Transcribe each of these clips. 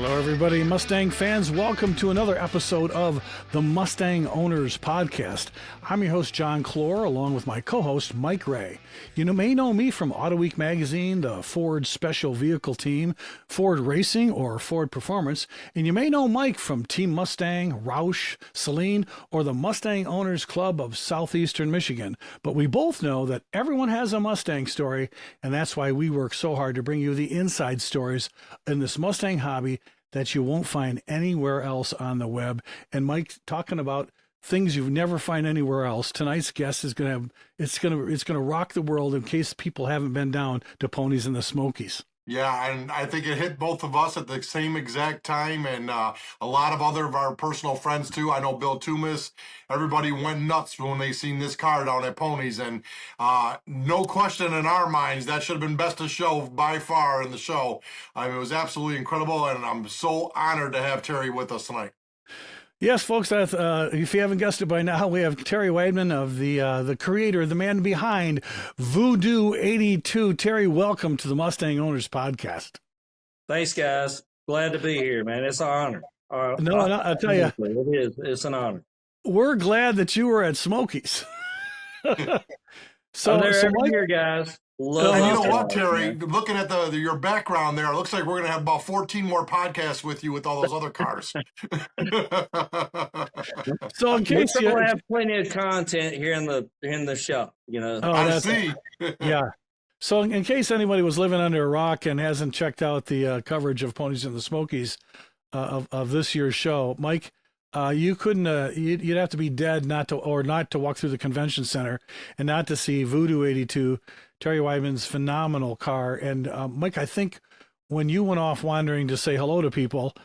Hello, everybody. Mustang fans, welcome to another episode of the Mustang Owners Podcast. I'm your host, John Clore, along with my co-host, Mike Ray. You may know me from Auto Week magazine, the Ford Special Vehicle Team, Ford Racing, or Ford Performance. And you may know Mike from Team Mustang, Roush, Celine, or the Mustang Owners Club of Southeastern Michigan. But we both know that everyone has a Mustang story, and that's why we work so hard to bring you the inside stories in this Mustang hobby that you won't find anywhere else on the web. And Mike, talking about things you never find anywhere else, tonight's guest is it's gonna rock the world in case people haven't been down to Ponies in the Smokies. Yeah, and I think it hit both of us at the same exact time, and a lot of other of our personal friends too. I know Bill Toomas. Everybody went nuts when they seen this car down at Ponies, and no question in our minds that should have been best of show by far in the show. I mean, it was absolutely incredible, and I'm so honored to have Terry with us tonight. Yes, folks, if you haven't guessed it by now, we have Terry Wideman, of the creator, the man behind VooDoo 82. Terry, welcome to the Mustang Owners Podcast. Thanks, guys. Glad to be here, man. It's an honor. No, I'll tell you. It is. It's an honor. We're glad that you were at Smokies. So they're here, guys. And you know what, Terry? Man. Looking at your background there, it looks like we're going to have about 14 more podcasts with you with all those other cars. So in case you have plenty of content here in the show, I see. Yeah. So in case anybody was living under a rock and hasn't checked out the coverage of Ponies in the Smokies of this year's show, Mike, you couldn't. You'd have to be dead not to walk through the convention center and not to see VooDoo 82. Terry Wideman's phenomenal car. And Mike, I think when you went off wandering to say hello to people,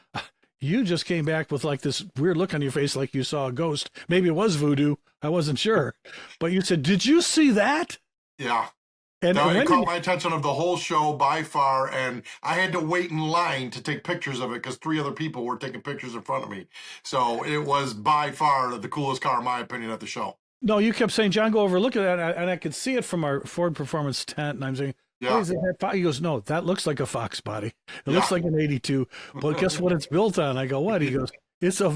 you just came back with like this weird look on your face, like you saw a ghost. Maybe it was VooDoo. I wasn't sure. But you said, "Did you see that?" Yeah. And it caught my attention of the whole show by far, and I had to wait in line to take pictures of it because 3 other people were taking pictures in front of me. So it was by far the coolest car, in my opinion, at the show. No, you kept saying, "John, go over, look at that," and I could see it from our Ford Performance tent, and I'm saying, "Yeah." He goes, "No, that looks like a Foxbody. It looks like an 82, but guess what it's built on?" I go, "What?" He goes, "It's a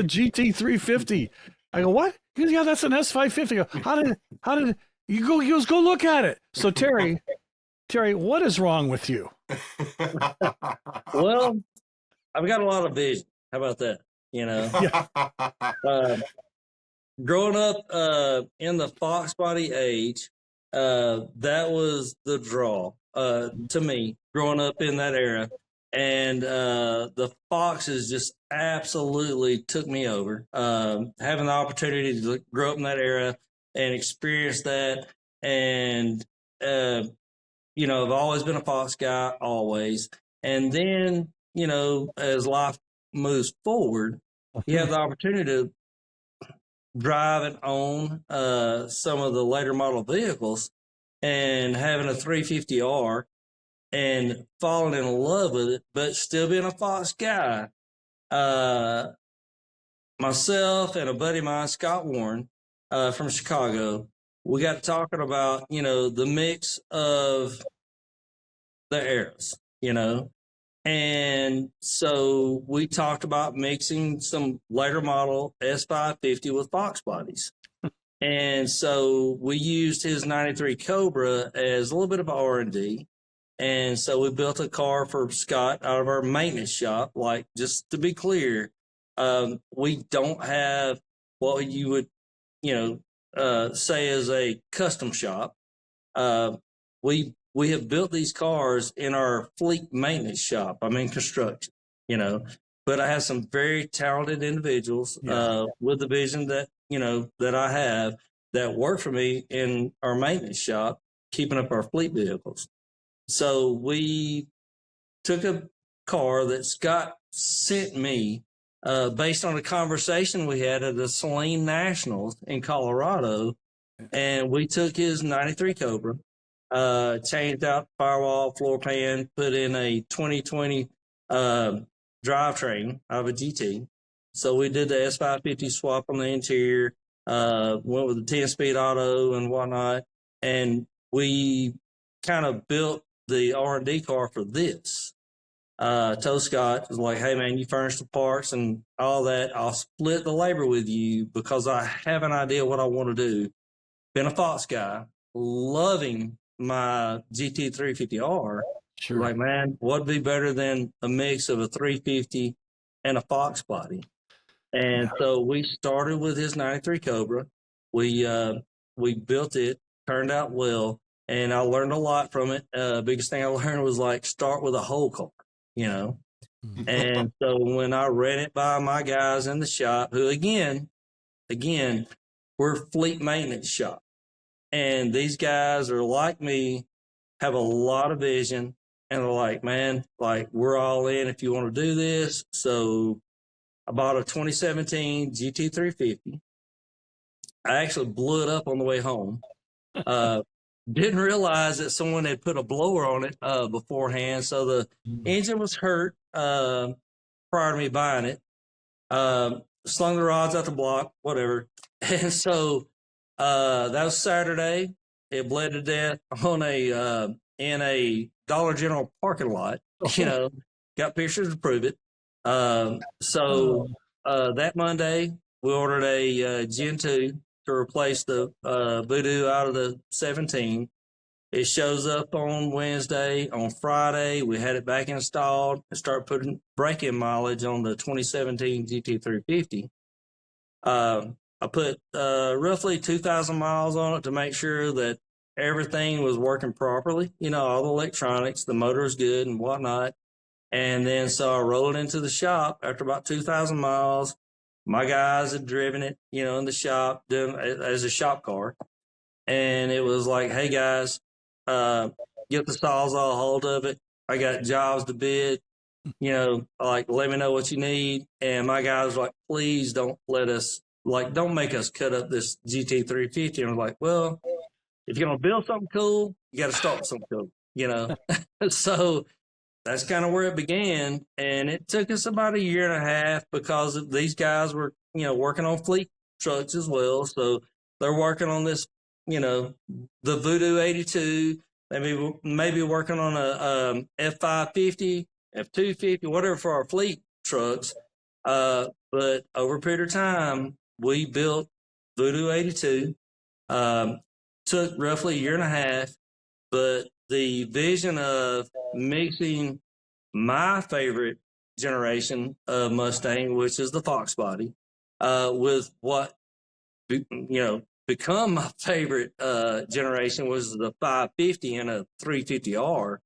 GT350." I go, "What?" He goes, "Yeah, that's an S550." I go, How did you go? He goes, "Go look at it." So Terry, what is wrong with you? Well, I've got a lot of vision. How about that? Yeah. Growing up in the Foxbody age, that was the draw to me, growing up in that era. And the Foxes just absolutely took me over. Having the opportunity to grow up in that era and experience that. And, I've always been a Fox guy, always. And then, as life moves forward, you have the opportunity to drive and own some of the later model vehicles, and having a 350R and falling in love with it, but still being a Fox guy. Myself and a buddy of mine, Scott Warren, from Chicago, we got talking about, the mix of the eras, And so we talked about mixing some later model S550 with Fox bodies. And so we used his 93 Cobra as a little bit of R&D. And so we built a car for Scott out of our maintenance shop. Like, just to be clear, we don't have what you would, say is a custom shop. We have built these cars in our fleet maintenance shop. I'm in construction, but I have some very talented individuals with the vision that, that I have that work for me in our maintenance shop, keeping up our fleet vehicles. So we took a car that Scott sent me based on a conversation we had at the Celine Nationals in Colorado. And we took his 93 Cobra, changed out firewall, floor pan, put in a 2020 drivetrain out of a GT. So we did the S550 swap on the interior, went with the 10-speed auto and whatnot, and we kind of built the R&D car for this. told Scott, was like, hey man, you furnish the parts and all that. I'll split the labor with you because I have an idea what I want to do. Been a Fox guy, loving my GT350R. Sure. Like, man, what'd be better than a mix of a 350 and a Foxbody? And so we started with his 93 Cobra. We built it, turned out well, and I learned a lot from it. Biggest thing I learned was like start with a whole car, you know. And so when I ran it by my guys in the shop, who again, we're fleet maintenance shop, and these guys are like me, have a lot of vision, and they're like, man, like we're all in if you want to do this. So I bought a 2017 GT350. I actually blew it up on the way home. Didn't realize that someone had put a blower on it beforehand, so the engine was hurt prior to me buying it. Slung the rods out the block, whatever. And so that was Saturday. It bled to death on in a Dollar General parking lot. You know, got pictures to prove it. So that Monday, we ordered a Gen 2 to replace the VooDoo out of the 17. It shows up on Wednesday. On Friday, we had it back installed and started putting break-in mileage on the 2017 GT350. I put roughly 2,000 miles on it to make sure that everything was working properly. You know, all the electronics, the motor is good and whatnot. And then so I rolled into the shop after about 2,000 miles. My guys had driven it, you know, in the shop doing as a shop car. And it was like, hey guys, get the Sawzall hold of it. I got jobs to bid, you know, like let me know what you need. And my guys were like, please don't don't make us cut up this GT350. And I was like, well, if you're going to build something cool, you got to start with something cool, you know? So that's kind of where it began. And it took us about 1.5 years because these guys were, you know, working on fleet trucks as well. So they're working on this, you know, the VooDoo 82. They maybe working on a F550, F250, whatever for our fleet trucks. But over a period of time, we built VooDoo 82. Took roughly 1.5 years, but the vision of mixing my favorite generation of Mustang, which is the Foxbody, with what, you know, become my favorite generation was the 550 and a 350R.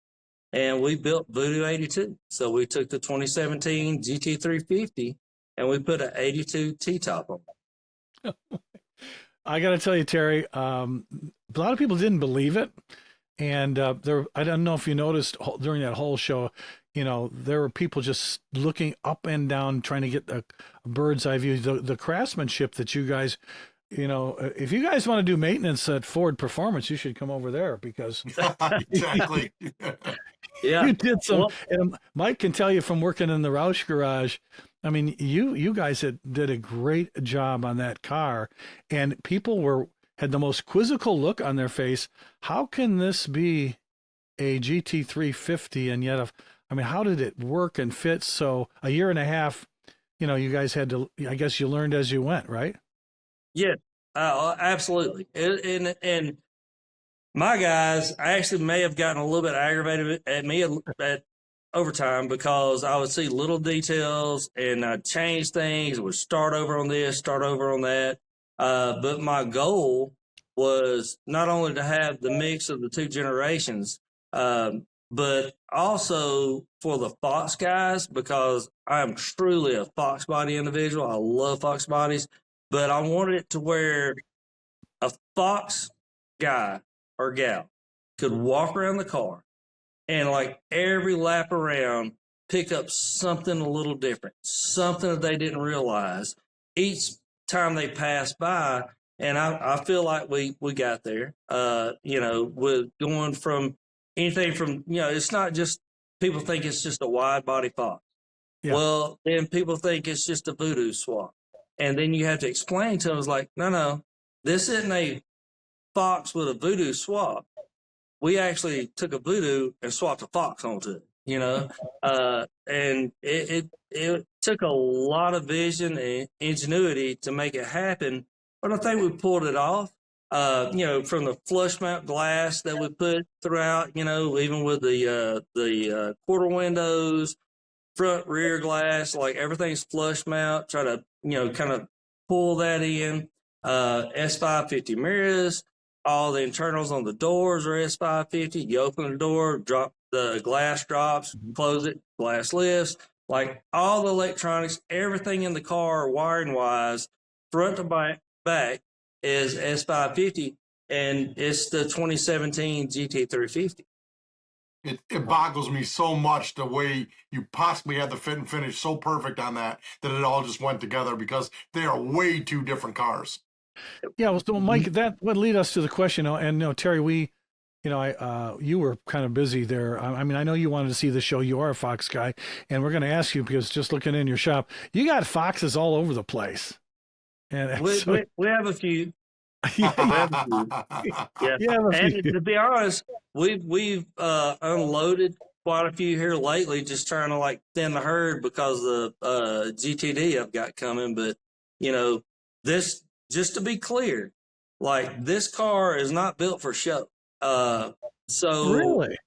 And we built VooDoo 82. So we took the 2017 GT350 and we put an 82 T-top on it. I got to tell you, Terry, a lot of people didn't believe it. And I don't know if you noticed during that whole show, you know, there were people just looking up and down, trying to get a bird's eye view. The craftsmanship that you guys, you know, if you guys want to do maintenance at Ford Performance, you should come over there because exactly. Yeah, you did some. Well, and Mike can tell you from working in the Roush garage. I mean, you guys did a great job on that car, and people had the most quizzical look on their face. How can this be a GT350? And yet, I mean, how did it work and fit? So 1.5 years, you know, you guys had to, I guess you learned as you went, right? Yeah, absolutely. And my guys, I actually may have gotten a little bit aggravated at me at overtime because I would see little details and I'd change things, would start over on this, start over on that. But my goal was not only to have the mix of the two generations, but also for the Fox guys, because I'm truly a Fox body individual. I love Fox bodies, but I wanted it to where a Fox guy or gal could walk around the car and like every lap around pick up something a little different, something that they didn't realize each time they passed by. And I feel like we got there, you know, with going from anything from, you know, it's not just people think it's just a wide body Fox. Yeah. Well, then people think it's just a VooDoo swap. And then you have to explain to them, it's like, no, this isn't a Fox with a VooDoo swap. We actually took a VooDoo and swapped a Fox onto it. And it took a lot of vision and ingenuity to make it happen. But I think we pulled it off. From the flush mount glass that we put throughout, even with the quarter windows, front rear glass, like everything's flush mount. Try to kind of pull that in. S550 mirrors, all the internals on the doors are S550. You open the door, drop the glass drops, close it, glass lifts. Like all the electronics, everything in the car, wiring wise, front to back is S550, and it's the 2017 GT350. It boggles me so much the way you possibly had the fit and finish so perfect on that it all just went together, because they are way two different cars. Yeah, well, so Mike, that would lead us to the question. And Terry, you were kind of busy there. I mean, I know you wanted to see the show. You are a Fox guy, and we're going to ask you, because just looking in your shop, you got Foxes all over the place. And we have a few. Yeah. Yeah. And to be honest, we've unloaded quite a few here lately, just trying to like thin the herd because of the GTD I've got coming. But this, just to be clear, like this car is not built for show. So really,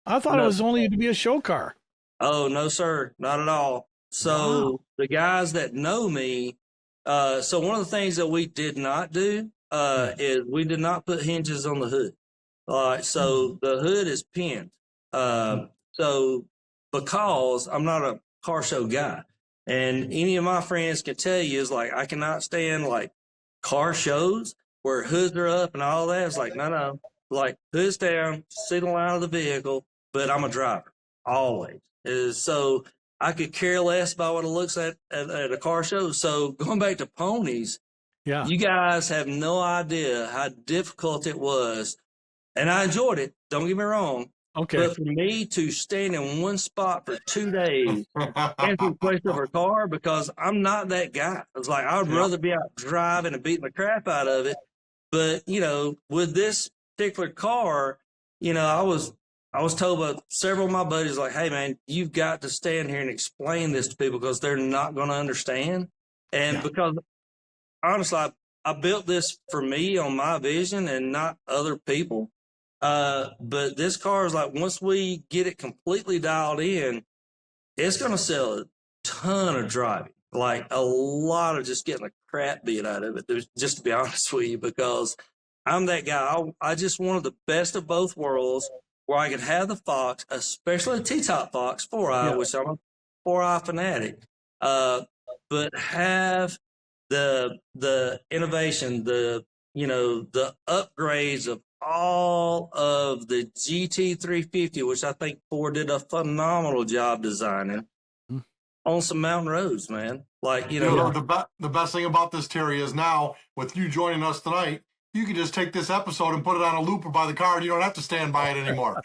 I thought it was only to be a show car. Oh no, sir, not at all. So the guys that know me, so one of the things that we did not do is we did not put hinges on the hood. So the hood is pinned. So because I'm not a car show guy, and any of my friends can tell you, is like I cannot stand like car shows where hoods are up and all that. It's like no, like hoods down, signal out of the vehicle, but I'm a driver always. So I could care less about what it looks at a car show. So going back to Ponies, yeah, you guys have no idea how difficult it was, and I enjoyed it. Don't get me wrong. Okay. But for me to stand in one spot for 2 days answering the question of her car, because I'm not that guy. It's like I would rather be out driving and beating the crap out of it. But with this particular car, I was told by several of my buddies, like, hey man, you've got to stand here and explain this to people because they're not going to understand. And because honestly, I built this for me on my vision and not other people. But this car is like, once we get it completely dialed in, it's going to sell a ton of driving, like a lot of just getting the crap beat out of it, just to be honest with you, because I'm that guy. I just wanted the best of both worlds, where I could have the Fox, especially a T-top Fox 4i, which I'm a 4i fanatic, but have the innovation, the upgrades of all of the GT350, which I think Ford did a phenomenal job designing on some mountain roads, man. Like, the best thing about this, Terry, is now with you joining us tonight, you can just take this episode and put it on a loop or by the car, and you don't have to stand by it anymore.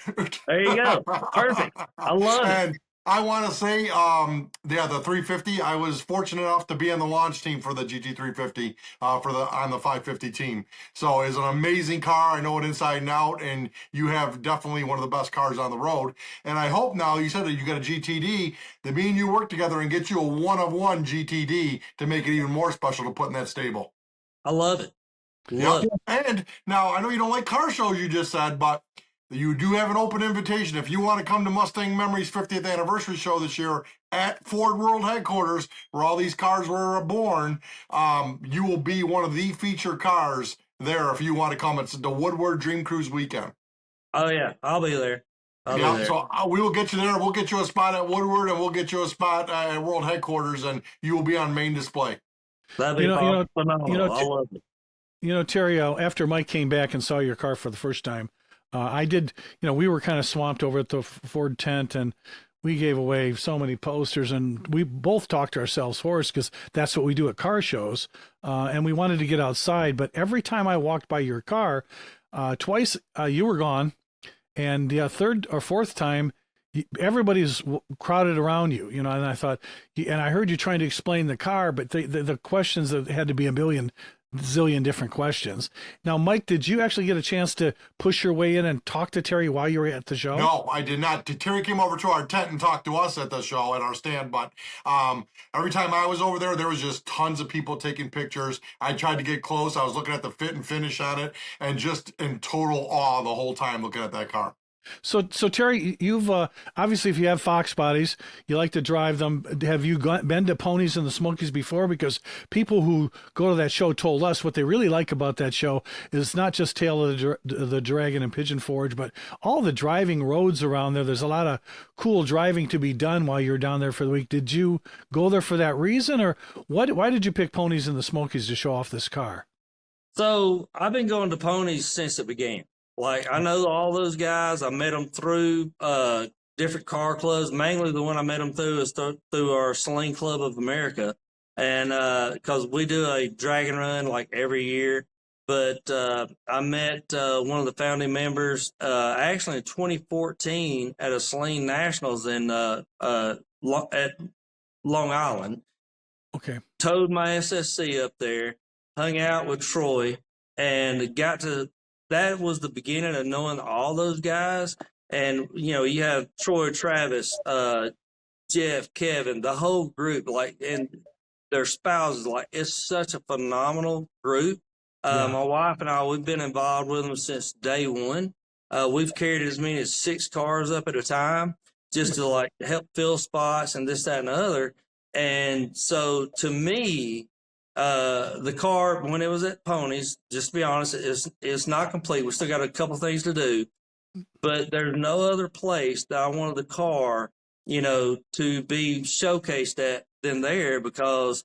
There you go. Perfect. I love it. I want to say, the 350. I was fortunate enough to be on the launch team for the GT350 on the 550 team. So it's an amazing car. I know it inside and out, and you have definitely one of the best cars on the road. And I hope now, you said that you got a GTD, that me and you work together and get you a one-of-one GTD to make it even more special to put in that stable. I love it. Love it. And now I know you don't like car shows, you just said, but you do have an open invitation. If you want to come to Mustang Memories 50th anniversary show this year at Ford World Headquarters, where all these cars were born, you will be one of the feature cars there if you want to come. It's the Woodward Dream Cruise weekend. Oh, yeah. I'll be there. So we will get you there. We'll get you a spot at Woodward, and we'll get you a spot at World Headquarters, and you will be on main display. That'd be phenomenal. I love it. Terry, after Mike came back and saw your car for the first time, I did, we were kind of swamped over at the Ford tent, and we gave away so many posters, and we both talked to ourselves hoarse because that's what we do at car shows. And we wanted to get outside, but every time I walked by your car, twice you were gone, and the third or fourth time, everybody's crowded around you, and I thought, and I heard you trying to explain the car, but the questions that had to be a million zillion different questions. Now, Mike, did you actually get a chance to push your way in and talk to Terry while you were at the show? No, I did not. Terry came over to our tent and talked to us at the show at our stand, but every time I was over there, there was just tons of people taking pictures. I tried to get close. I was looking at the fit and finish on it and just in total awe the whole time looking at that car. So Terry, you've obviously, if you have Foxbodies, you like to drive them. Have you been to Ponies in the Smokies before? Because people who go to that show told us what they really like about that show is not just Tail of the Dragon and Pigeon Forge, but all the driving roads around there. There's a lot of cool driving to be done while you're down there for the week. Did you go there for that reason, or what? Why did you pick Ponies in the Smokies to show off this car? So I've been going to Ponies since it began. Like, I know all those guys. I met them through different car clubs. Mainly the one I met them through is through our Sling Club of America. And because we do a dragon run like every year. But I met one of the founding members actually in 2014 at a Sling Nationals at Long Island. Okay. Towed my SSC up there, hung out with Troy, and that was the beginning of knowing all those guys. And, you know, you have Troy, Travis, Jeff, Kevin, the whole group, like, and their spouses. Like, it's such a phenomenal group. My wife and I, we've been involved with them since day one. We've carried as many as 6 cars up at a time just to, like, help fill spots and this, that, and the other. And so to me, the car, when it was at Ponies, just to be honest, it's not complete. We still got a couple things to do, but there's no other place that I wanted the car, you know, to be showcased at than there, because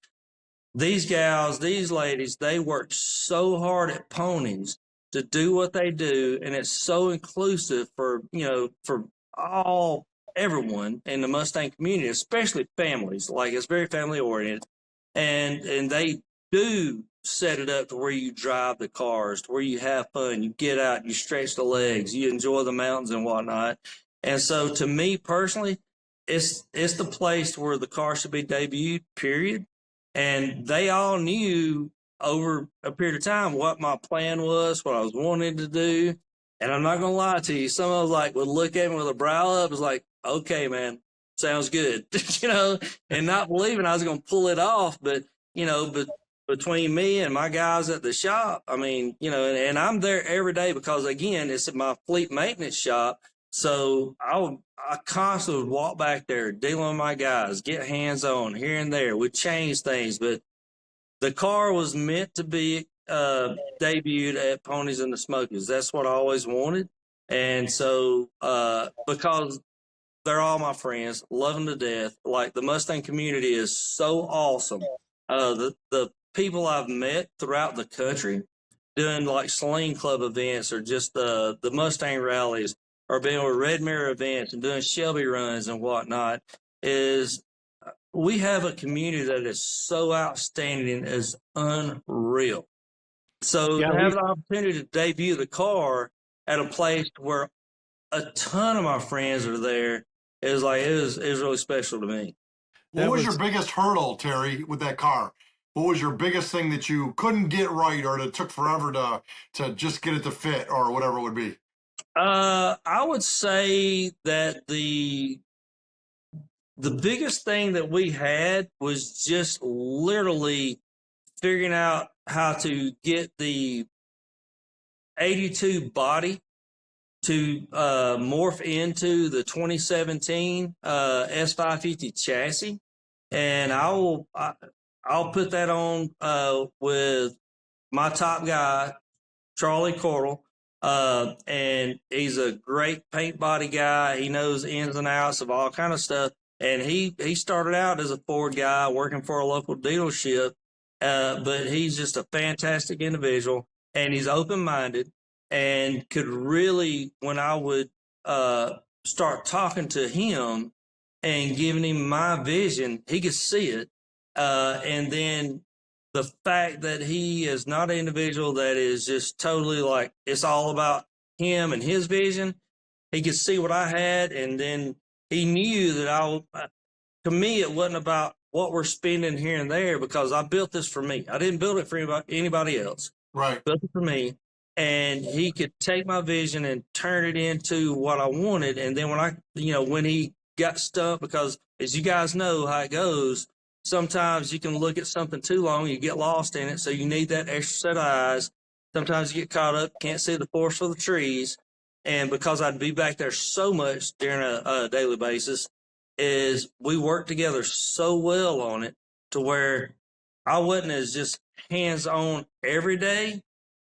these gals, these ladies, they work so hard at Ponies to do what they do, and it's so inclusive for, you know, for everyone in the Mustang community, especially families. Like, it's very family oriented. And they do set it up to where you drive the cars, to where you have fun, you get out, you stretch the legs, you enjoy the mountains and whatnot. And so to me personally, it's the place where the car should be debuted, period. And they all knew over a period of time what my plan was, what I was wanting to do. And I'm not going to lie to you, some of them like would look at me with a brow up, was like, okay, man, sounds good, you know, and not believing I was going to pull it off. But, you know, but between me and my guys at the shop, I mean, you know, and I'm there every day because, again, it's my fleet maintenance shop. So I constantly would walk back there, dealing with my guys, get hands on here and there. We'd change things, but the car was meant to be debuted at Ponies in the Smokies. That's what I always wanted. And so because they're all my friends, love them to death. Like, the Mustang community is so awesome. The people I've met throughout the country doing like Sling Club events, or just the Mustang rallies, or being with Red Mirror events and doing Shelby runs and whatnot, is we have a community that is so outstanding, is unreal. So to have the opportunity to debut the car at a place where a ton of my friends are there is like, it was really special to me. What was your biggest hurdle, Terry, with that car? What was your biggest thing that you couldn't get right, or that took forever to just get it to fit, or whatever it would be? I would say that the biggest thing that we had was just literally figuring out how to get the 82 body to morph into the 2017 S550 chassis. And I'll put that on with my top guy, Charlie Cordell. And he's a great paint body guy. He knows ins and outs of all kind of stuff. And he started out as a Ford guy working for a local dealership, but he's just a fantastic individual, and he's open-minded, and could really, when I would start talking to him and giving him my vision, he could see it. And then the fact that he is not an individual that is just totally like, it's all about him and his vision. He could see what I had, and then he knew that to me, it wasn't about what we're spending here and there, because I built this for me. I didn't build it for anybody else. Right. Built it for me. And he could take my vision and turn it into what I wanted. And then when he got stuck, because as you guys know how it goes, sometimes you can look at something too long, you get lost in it. So you need that extra set of eyes. Sometimes you get caught up, can't see the forest for the trees. And because I'd be back there so much during a daily basis, is we worked together so well on it to where I wasn't as just hands-on every day,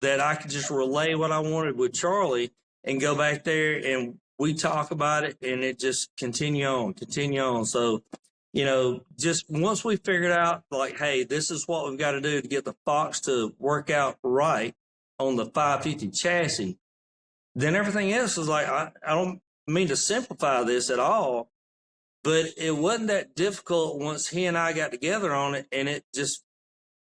that I could just relay what I wanted with Charlie and go back there and we talk about it, and it just continue on. So, just once we figured out, like, hey, this is what we've got to do to get the Fox to work out right on the 550 chassis, then everything else is like, I don't mean to simplify this at all, but it wasn't that difficult once he and I got together on it, and it just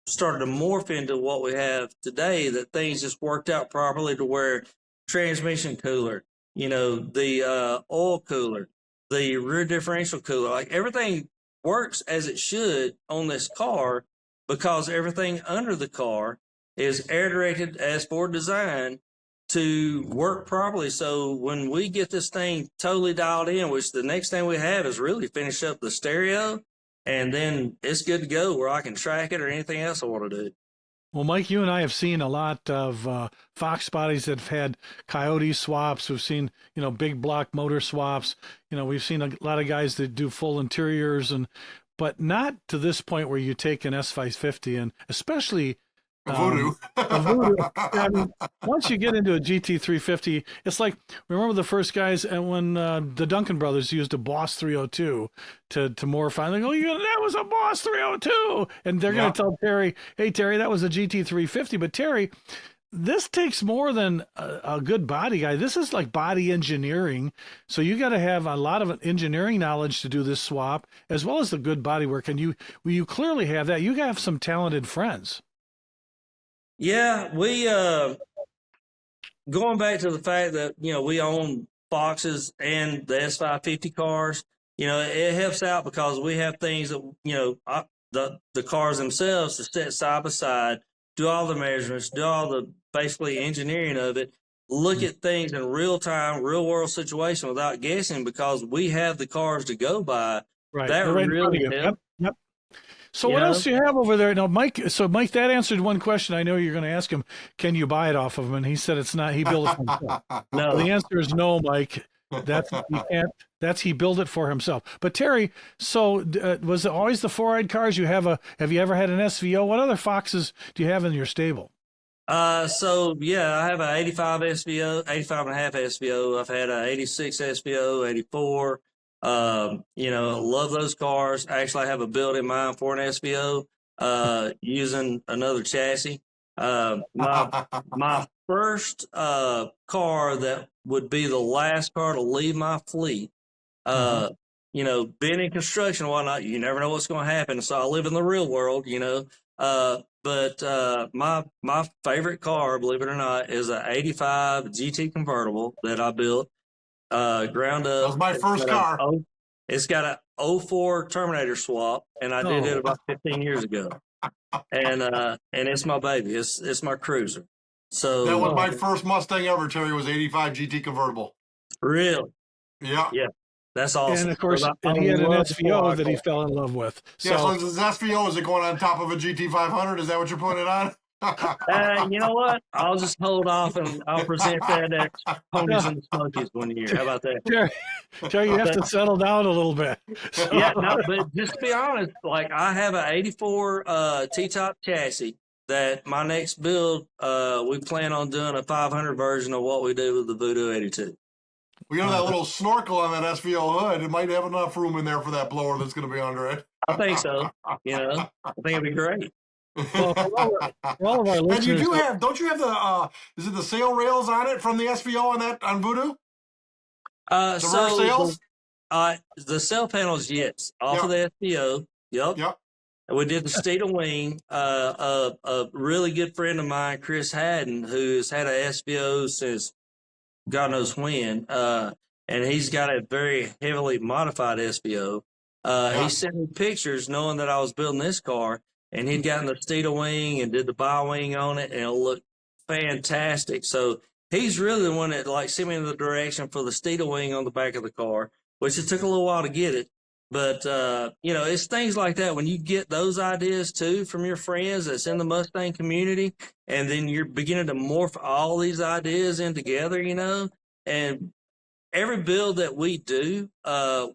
started to morph into what we have today, that things just worked out properly to where transmission cooler, the oil cooler, the rear differential cooler, like everything works as it should on this car, because everything under the car is air-rated as Ford designed to work properly. So when we get this thing totally dialed in, which the next thing we have is really finish up the stereo, and then it's good to go where I can track it or anything else I want to do. Well, Mike, you and I have seen a lot of Fox bodies that have had Coyote swaps. We've seen, big block motor swaps. We've seen a lot of guys that do full interiors, but not to this point where you take an S550 and especially VooDoo. VooDoo. I mean, once you get into a GT350, it's like, remember the first guys, and when the Duncan brothers used a Boss 302 to morph on, they go, that was a Boss 302, and they're going to tell Terry, hey Terry, that was a GT350. But Terry, this takes more than a good body guy. This is like body engineering. So you got to have a lot of engineering knowledge to do this swap, as well as the good body work. And you clearly have that. You have some talented friends. Yeah, we going back to the fact that we own Foxes and the S550 cars. It helps out because we have things that the cars themselves to set side by side, do all the measurements, do all the basically engineering of it, look at things in real time, real world situation without guessing, because we have the cars to go by. Right. That really helps. Yep. So what else do you have over there? Now, Mike, that answered one question. I know you're going to ask him, can you buy it off of him? And he said it's not. He built it for himself. No. The answer is no, Mike. He built it for himself. But Terry, so was it always the four-eyed cars? Have you ever had an SVO? What other Foxes do you have in your stable? I have an 85 SVO, 85 and a half SVO. I've had an 86 SVO, 84. Love those cars. Actually, I have a build in mind for an SVO, using another chassis. My first car that would be the last car to leave my fleet. Being in construction and whatnot, you never know what's going to happen. So I live in the real world, But my favorite car, believe it or not, is an 85 GT convertible that I built. Ground up. That was my first car. It's got a 04 Terminator swap, and I did it about 15 years ago. And it's my baby. It's my cruiser. So that was my first Mustang ever, Terry, was 85 GT convertible. Really? Yeah. Yeah. That's awesome. And of course, he had an SVO that he fell in love with. So this SVO, is it going on top of a GT500? Is that what you're putting it on? You know what? I'll just hold off and I'll present that at Ponies and the Smokies one year. How about that? Terry, you have to settle down a little bit. So. Yeah, no, but just to be honest, like I have an 84 T-top chassis that my next build, we plan on doing a 500 version of what we do with the VooDoo 82. We got that little snorkel on that SVO hood. It might have enough room in there for that blower that's going to be under it. I think so. I think it'd be great. Well, for all of our listeners, and don't you have the is it the sail rails on it from the SVO on VooDoo? Rear sails? The sail panels, yes, off of the SVO. Yep. And we did the state of wing. A really good friend of mine, Chris Haddon, who's had a SVO since God knows when, and he's got a very heavily modified SVO. He sent me pictures knowing that I was building this car, and he'd gotten the Steeda wing and did the bow wing on it, and it looked fantastic. So he's really the one that like sent me in the direction for the Steeda wing on the back of the car, which it took a little while to get it. But, it's things like that. When you get those ideas too from your friends that's in the Mustang community, and then you're beginning to morph all these ideas in together, and every build that we do,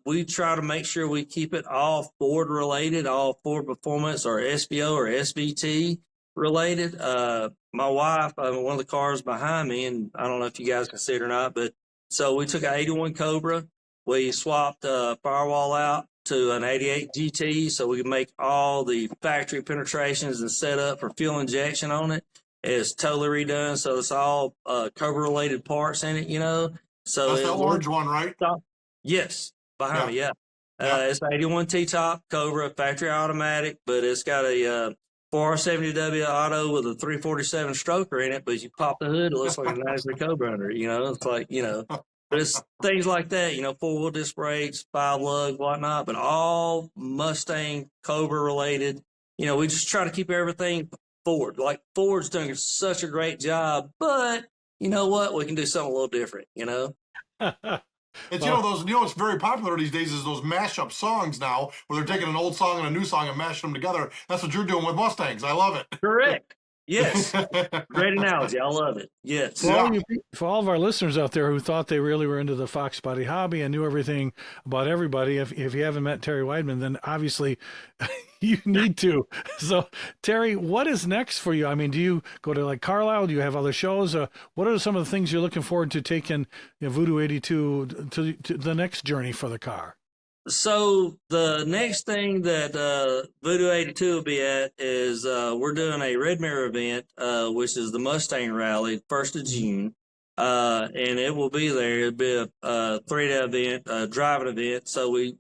we try to make sure we keep it all Ford related, all Ford Performance or SVO or SVT related. My wife, one of the cars behind me, and I don't know if you guys can see it or not, but so we took an 81 Cobra. We swapped firewall out to an 88 GT so we could make all the factory penetrations and set up for fuel injection on it. It's totally redone, so it's all Cobra-related parts in it, So that's the orange one, right? Yes, behind me, yeah. It's an 81 T-top Cobra, factory automatic, but it's got a 470W auto with a 347 stroker in it, but you pop the hood, it looks like a 93 Cobra under it, It's like, but it's things like that, four-wheel disc brakes, 5-lug, whatnot, but all Mustang Cobra related. We just try to keep everything Ford. Like Ford's doing such a great job, but you know what? We can do something a little different, It's it's very popular these days is those mashup songs now, where they're taking an old song and a new song and mashing them together. That's what you're doing with Mustangs. I love it. Correct. Yes. Great analogy. I love it. Yes. For all of our listeners out there who thought they really were into the Foxbody hobby and knew everything about everybody, if you haven't met Terry Wideman, then obviously you need to. So, Terry, what is next for you? I mean, do you go to like Carlisle? Do you have other shows? What are some of the things you're looking forward to taking VooDoo 82 to the next journey for the car? So the next thing that VooDoo 82 will be at is we're doing a Red Mirror event, which is the Mustang Rally, 1st of June. And it will be there. It'll be a 3-day event, a driving event. So we,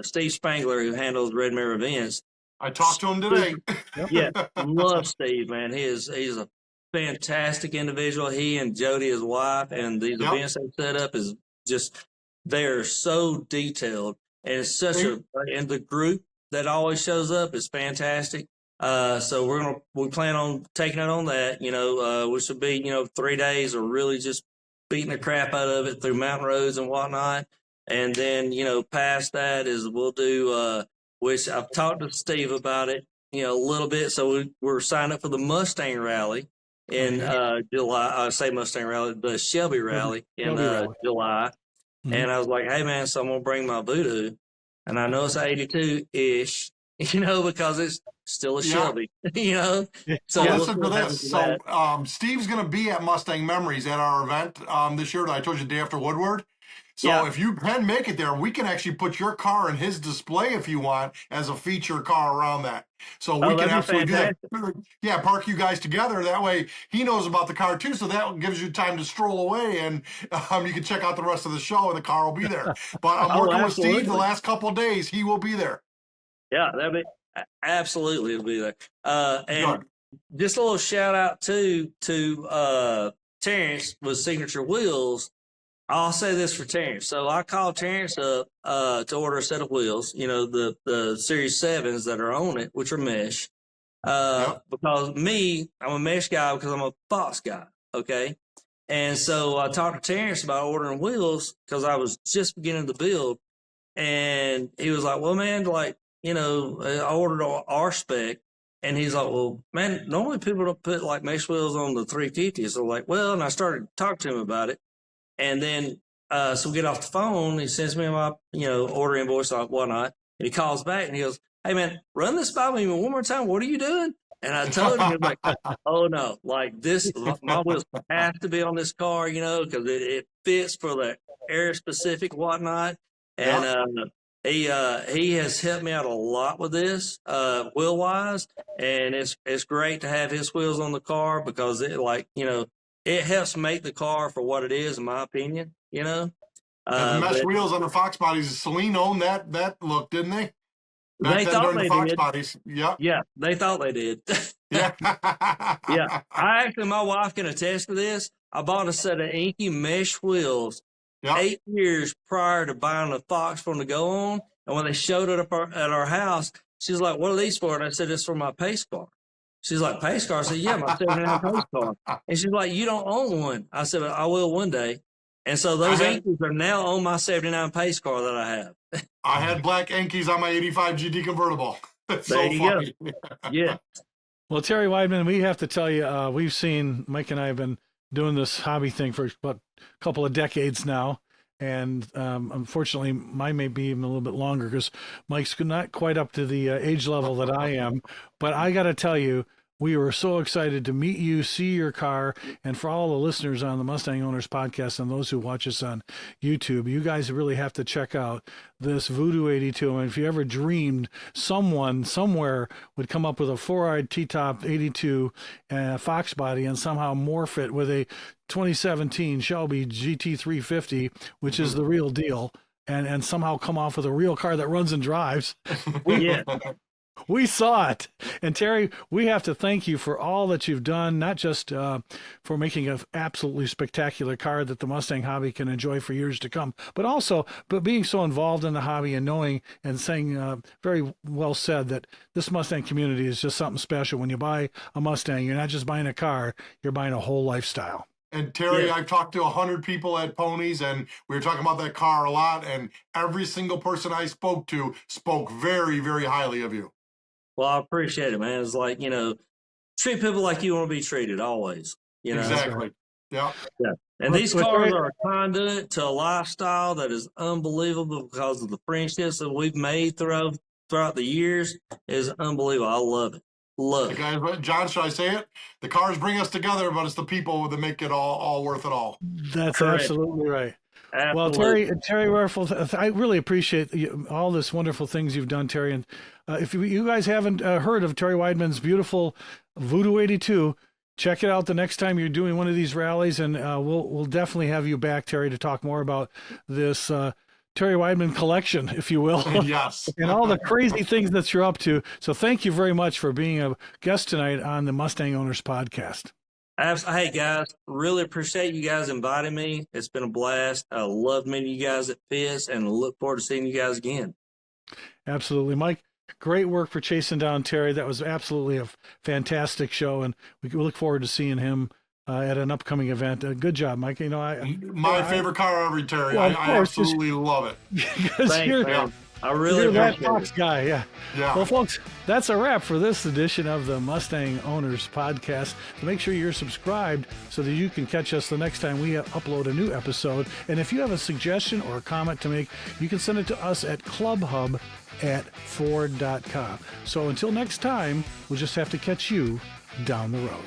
Steve Spangler, who handles Red Mirror events. I talked to him today. Yeah, love Steve, man. He's a fantastic individual. He and Jody, his wife, and these events they set up is just, they're so detailed, and it's such and the group that always shows up is fantastic. So we plan on taking it on that, which will be, 3 days of really just beating the crap out of it through mountain roads and whatnot. And then, past that is we'll do, which I've talked to Steve about it, a little bit. So we're signed up for the Mustang Rally in July. I say Mustang Rally, the Shelby Rally in July. Mm-hmm. And I was like, hey, man, so I'm going to bring my VooDoo. And I know it's 82-ish, because it's still a Shelby, So listen to this. So Steve's going to be at Mustang Memories at our event this year that I told you the day after Woodward. So if you can make it there, we can actually put your car in his display if you want as a feature car around that. So we can absolutely do that. Yeah, park you guys together. That way he knows about the car too. So that gives you time to stroll away and you can check out the rest of the show and the car will be there. But I'm working with Steve the last couple of days. He will be there. Yeah, absolutely it'll be there. And just a little shout out to Terrence with Signature Wheels. I'll say this for Terrence. So I called Terrence up to order a set of wheels, the Series 7s that are on it, which are mesh. Because I'm a mesh guy because I'm a Fox guy, okay? And so I talked to Terrence about ordering wheels because I was just beginning to build. And he was like, well, man, I ordered our spec. And he's like, well, man, normally people don't put like mesh wheels on the 350s. So I'm like, well, and I started talking to him about it. And then, so we get off the phone, he sends me my, order invoice, like whatnot. And he calls back and he goes, hey man, run this by me one more time. What are you doing? And I told him, like, oh no, like this, my wheels have to be on this car, because it fits for the area specific whatnot. And, he has helped me out a lot with this, wheel wise. And it's great to have his wheels on the car because it helps make the car for what it is, in my opinion, the mesh wheels on the Foxbodies, Celine owned that look, didn't they? They thought they did. Foxbodies. Yep. Yeah, they thought they did. Yeah. Yeah. My wife can attest to this. I bought a set of inky mesh wheels 8 years prior to buying a Fox for them to go on, And when they showed it up at our house, she's like, "What are these for?" And I said, "It's for my pace car." She's like, "Pace car?" I said, "Yeah, my 79 pace car." And she's like, "You don't own one." I said, "I will one day." And so those Yankees are now on my 79 pace car that I have. I had black Yankees on my 85 GT convertible. It's There so you funny. go. Yeah. Well, Terry Wideman, we have to tell you, we've seen, Mike and I have been doing this hobby thing for about a couple of decades now. And unfortunately, mine may be even a little bit longer because Mike's not quite up to the age level that I am. But I got to tell you, we were so excited to meet you, see your car, and for all the listeners on the Mustang Owners Podcast and those who watch us on YouTube, you guys really have to check out this VooDoo 82. And if you ever dreamed someone somewhere would come up with a 4-eyed T-top 82 Foxbody and somehow morph it with a 2017 Shelby GT350, which is the real deal, and somehow come off with a real car that runs and drives. Yeah. We saw it. And Terry, we have to thank you for all that you've done, not just for making an absolutely spectacular car that the Mustang hobby can enjoy for years to come, but also being so involved in the hobby and knowing and saying very well said that this Mustang community is just something special. When you buy a Mustang, you're not just buying a car, you're buying a whole lifestyle. And Terry, I've talked to 100 people at Ponies, and we were talking about that car a lot, and every single person I spoke to spoke very, very highly of you. Well, I appreciate it, man. It's like, treat people like you want to be treated always. Exactly. Yeah. And these cars are a conduit to a lifestyle that is unbelievable because of the friendships that we've made throughout the years. Is unbelievable. I love it. Love it. Guys, John, should I say it? The cars bring us together, but it's the people that make it all worth it all. That's correct. Absolutely right. Absolutely. Well, Terry Werfel, I really appreciate all this wonderful things you've done, Terry. And if you guys haven't heard of Terry Wideman's beautiful VooDoo 82, check it out the next time you're doing one of these rallies, and we'll definitely have you back, Terry, to talk more about this Terry Wideman collection, if you will. Yes. And all the crazy things that you're up to. So thank you very much for being a guest tonight on the Mustang Owners Podcast. Hey, guys, really appreciate you guys inviting me. It's been a blast. I love meeting you guys at FIS and look forward to seeing you guys again. Absolutely. Mike, great work for chasing down Terry. That was absolutely a fantastic show, and we look forward to seeing him at an upcoming event. Good job, Mike. My favorite car ever, Terry. Well, I absolutely love it. Thanks, man. I really you're appreciate that Fox it. guy, yeah. Yeah. Well, folks, that's a wrap for this edition of the Mustang Owners Podcast. So make sure you're subscribed so that you can catch us the next time we upload a new episode. And if you have a suggestion or a comment to make, you can send it to us at clubhub@ford.com. So until next time, we'll just have to catch you down the road.